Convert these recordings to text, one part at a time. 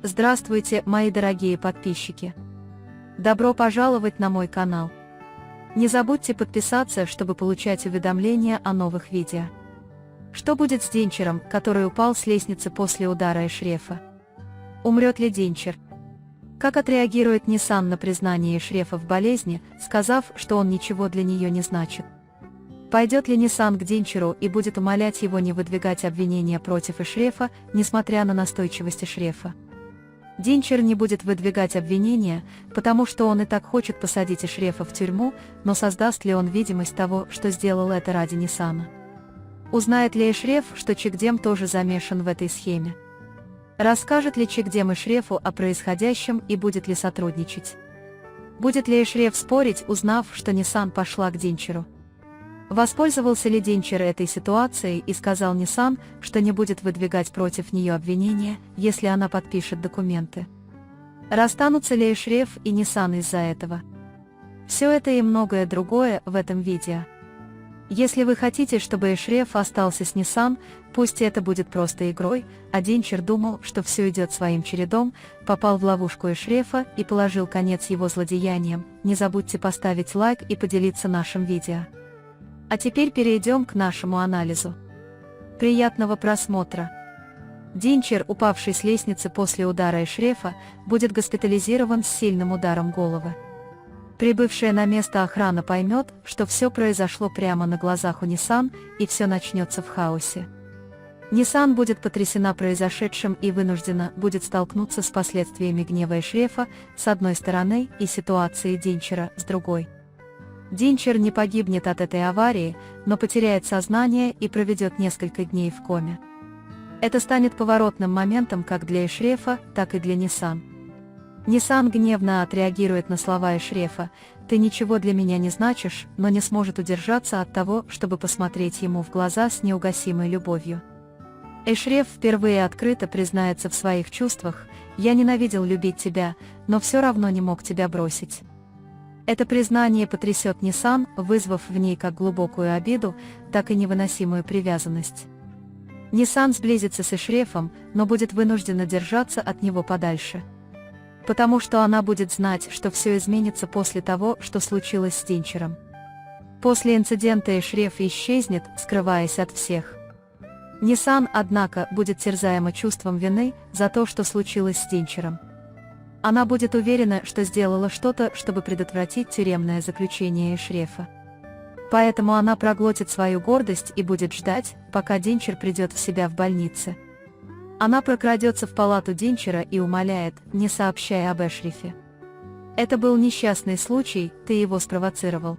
Здравствуйте, мои дорогие подписчики! Добро пожаловать на мой канал. Не забудьте подписаться, чтобы получать уведомления о новых видео. Что будет с Динчером, который упал с лестницы после удара Эшрефа? Умрет ли Динчер? Как отреагирует Nissan на признание Эшрефа в болезни, сказав, что он ничего для нее не значит? Пойдет ли Nissan к Динчеру и будет умолять его не выдвигать обвинения против Эшрефа, несмотря на настойчивость Эшрефа? Динчер не будет выдвигать обвинения, потому что он и так хочет посадить Эшрефа в тюрьму, но создаст ли он видимость того, что сделал это ради Ниссана? Узнает ли Эшреф, что Чикдем тоже замешан в этой схеме? Расскажет ли Чикдем Эшрефу о происходящем и будет ли сотрудничать? Будет ли Эшреф спорить, узнав, что Ниссан пошла к Динчеру? Воспользовался ли Динчер этой ситуацией и сказал Nissan, что не будет выдвигать против нее обвинения, если она подпишет документы? Расстанутся ли Эшреф и Nissan из-за этого? Все это и многое другое в этом видео. Если вы хотите, чтобы Эшреф остался с Nissan, пусть это будет просто игрой, а Динчер думал, что все идет своим чередом, попал в ловушку Эшрефа и положил конец его злодеяниям, не забудьте поставить лайк и поделиться нашим видео. А теперь перейдем к нашему анализу. Приятного просмотра! Динчер, упавший с лестницы после удара Эшрефа, будет госпитализирован с сильным ударом головы. Прибывшая на место охрана поймет, что все произошло прямо на глазах у Nissan, и все начнется в хаосе. Nissan будет потрясена произошедшим и вынуждена будет столкнуться с последствиями гнева Эшрефа с одной стороны и ситуацией Динчера с другой. Динчер не погибнет от этой аварии, но потеряет сознание и проведет несколько дней в коме. Это станет поворотным моментом как для Эшрефа, так и для Nissan. Nissan гневно отреагирует на слова Эшрефа: «Ты ничего для меня не значишь», но не сможет удержаться от того, чтобы посмотреть ему в глаза с неугасимой любовью. Эшреф впервые открыто признается в своих чувствах: «Я ненавидел любить тебя, но все равно не мог тебя бросить». Это признание потрясет Nissan, вызвав в ней как глубокую обиду, так и невыносимую привязанность. Nissan сблизится с Эшрефом, но будет вынуждена держаться от него подальше. Потому что она будет знать, что все изменится после того, что случилось с Динчером. После инцидента Эшреф исчезнет, скрываясь от всех. Nissan, однако, будет терзаема чувством вины за то, что случилось с Динчером. Она будет уверена, что сделала что-то, чтобы предотвратить тюремное заключение Эшрефа. Поэтому она проглотит свою гордость и будет ждать, пока Динчер придет в себя в больнице. Она прокрадется в палату Динчера и умоляет, не сообщая об Эшрефе. «Это был несчастный случай, ты его спровоцировал».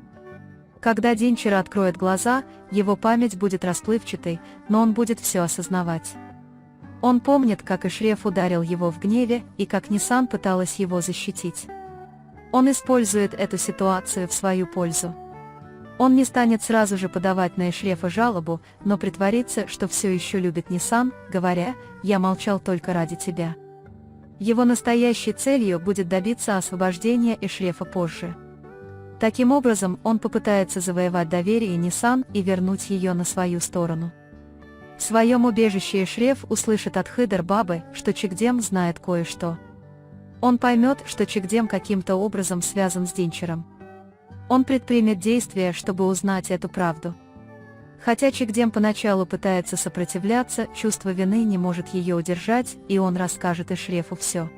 Когда Динчер откроет глаза, его память будет расплывчатой, но он будет все осознавать. Он помнит, как Эшреф ударил его в гневе и как Nissan пыталась его защитить. Он использует эту ситуацию в свою пользу. Он не станет сразу же подавать на Эшрефа жалобу, но притворится, что все еще любит Nissan, говоря: «Я молчал только ради тебя». Его настоящей целью будет добиться освобождения Эшрефа позже. Таким образом, он попытается завоевать доверие Nissan и вернуть ее на свою сторону. В своем убежище Эшреф услышит от Хыдер-бабы, что Чикдем знает кое-что. Он поймет, что Чикдем каким-то образом связан с Динчером. Он предпримет действия, чтобы узнать эту правду. Хотя Чикдем поначалу пытается сопротивляться, чувство вины не может ее удержать, и он расскажет Эшрефу все.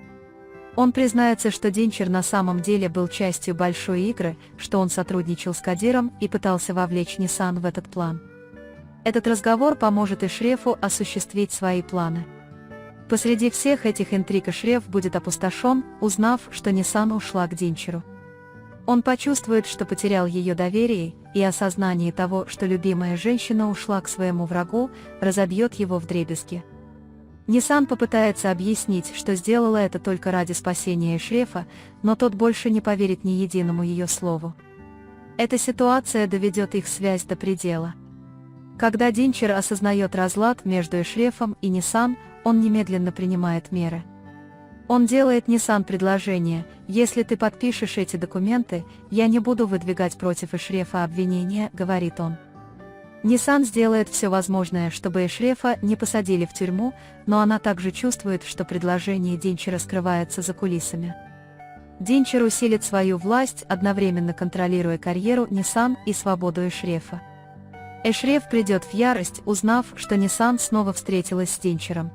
Он признается, что Динчер на самом деле был частью большой игры, что он сотрудничал с Кадиром и пытался вовлечь Nissan в этот план. Этот разговор поможет Эшрефу осуществить свои планы. Посреди всех этих интриг Эшреф будет опустошен, узнав, что Nissan ушла к Динчеру. Он почувствует, что потерял ее доверие, и осознание того, что любимая женщина ушла к своему врагу, разобьет его вдребезги. Nissan попытается объяснить, что сделала это только ради спасения Эшрефа, но тот больше не поверит ни единому ее слову. Эта ситуация доведет их связь до предела. Когда Динчер осознает разлад между Эшрефом и Nissan, он немедленно принимает меры. Он делает Nissan предложение: «Если ты подпишешь эти документы, я не буду выдвигать против Эшрефа обвинения», — говорит он. Nissan сделает все возможное, чтобы Эшрефа не посадили в тюрьму, но она также чувствует, что предложение Динчера скрывается за кулисами. Динчер усилит свою власть, одновременно контролируя карьеру Nissan и свободу Эшрефа. Эшреф придет в ярость, узнав, что Nissan снова встретилась с Динчером.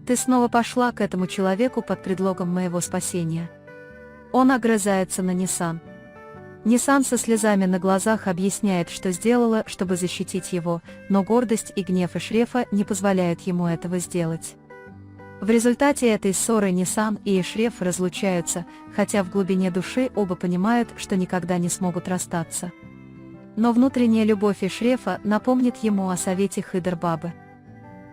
«Ты снова пошла к этому человеку под предлогом моего спасения». Он огрызается на Nissan. Nissan со слезами на глазах объясняет, что сделала, чтобы защитить его, но гордость и гнев Эшрефа не позволяют ему этого сделать. В результате этой ссоры Nissan и Эшреф разлучаются, хотя в глубине души оба понимают, что никогда не смогут расстаться. Но внутренняя любовь Эшрефа напомнит ему о совете Хыдр-бабы.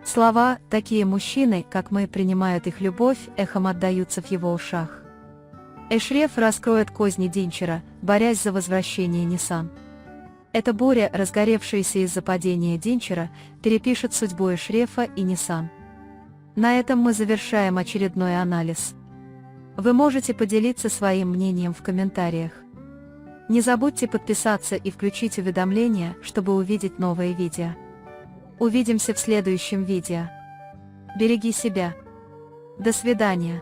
Слова «такие мужчины, как мы, принимают их любовь» эхом отдаются в его ушах. Эшреф раскроет козни Динчера, борясь за возвращение Nissan. Эта буря, разгоревшаяся из-за падения Динчера, перепишет судьбу Эшрефа и Nissan. На этом мы завершаем очередной анализ. Вы можете поделиться своим мнением в комментариях. Не забудьте подписаться и включить уведомления, чтобы увидеть новые видео. Увидимся в следующем видео. Береги себя. До свидания.